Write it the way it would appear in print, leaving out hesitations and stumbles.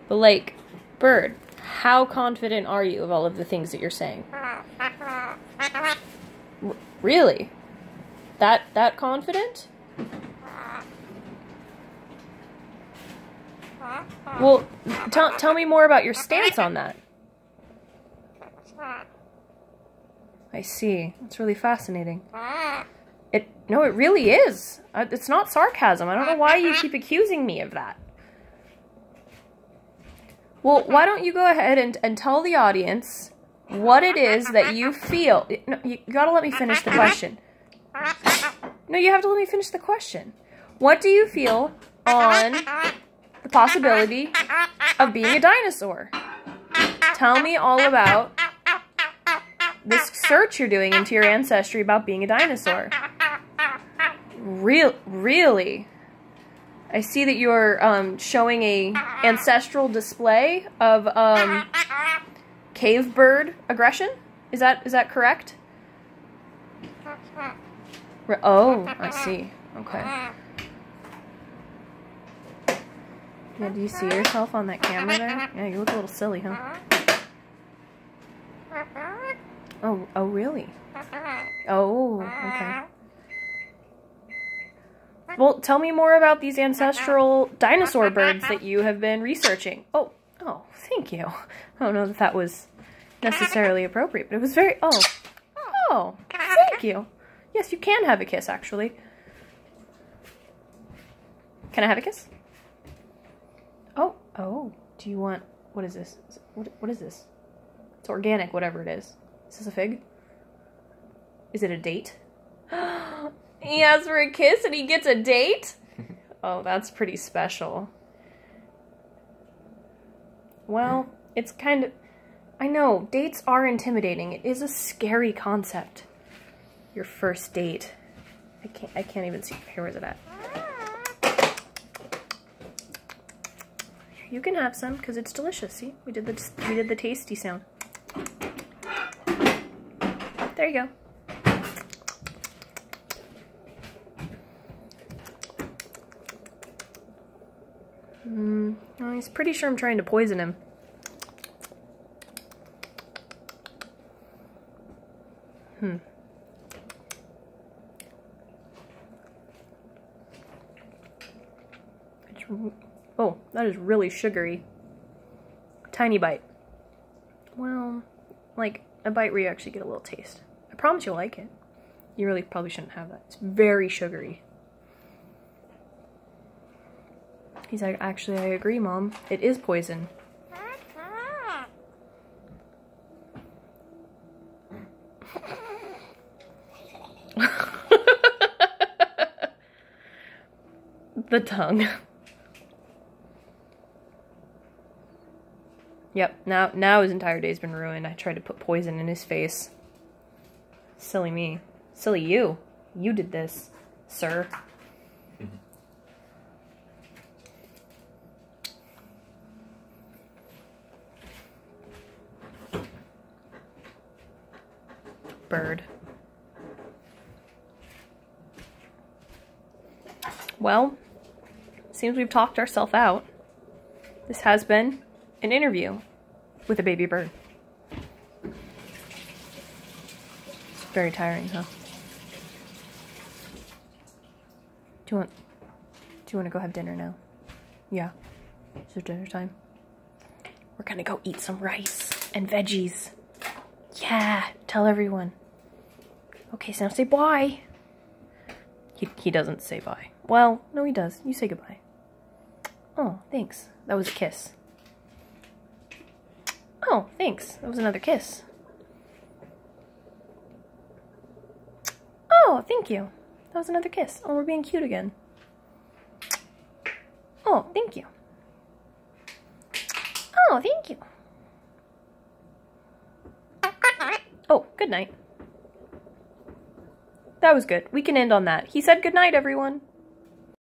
But, like, Bird, how confident are you of all of the things that you're saying? Really? That confident? Well, tell me more about your stance on that. I see. That's really fascinating. No, it really is. It's not sarcasm. I don't know why you keep accusing me of that. Well, why don't you go ahead and tell the audience what it is that you feel. No, you gotta let me finish the question. No, you have to let me finish the question. What do you feel on the possibility of being a dinosaur? Tell me all about this search you're doing into your ancestry about being a dinosaur. Really? I see that you're showing a ancestral display of cave bird aggression. Is that correct? Oh, I see. Okay. Yeah, do you see yourself on that camera there? Yeah, you look a little silly, huh? Oh, really? Oh, okay. Well, tell me more about these ancestral dinosaur birds that you have been researching. Oh, thank you. I don't know if that was necessarily appropriate, but it was very... Oh, thank you. Yes, you can have a kiss, actually. Can I have a kiss? Oh, do you want... What is this? What is this? It's organic, whatever it is. Is this a fig? Is it a date? He asks for a kiss and he gets a date? Oh, that's pretty special. Well, it's kind of... I know, dates are intimidating. It is a scary concept. Your first date. I can't even see. Here, where's it at? You can have some, because it's delicious. See? We did the tasty sound. There you go. Oh, he's pretty sure I'm trying to poison him. Oh, that is really sugary. Tiny bite. Well, like a bite where you actually get a little taste. I promise you'll like it. You really probably shouldn't have that. It's very sugary. He's like, actually, I agree, Mom. It is poison. The tongue. Yep, now his entire day's been ruined. I tried to put poison in his face. Silly me. Silly you. You did this, sir. Bird. Well, seems we've talked ourselves out. This has been an interview with a baby bird. It's very tiring, huh? Do you want to go have dinner now? Yeah. Is it dinner time? We're gonna go eat some rice and veggies. Yeah, tell everyone. Okay, so now say bye. He doesn't say bye. Well, no he does. You say goodbye. Oh, thanks. That was a kiss. Oh, thanks. That was another kiss. Oh, thank you. That was another kiss. Oh, we're being cute again. Oh, thank you. Oh, thank you. Oh, good night. That was good. We can end on that. He said good night, everyone.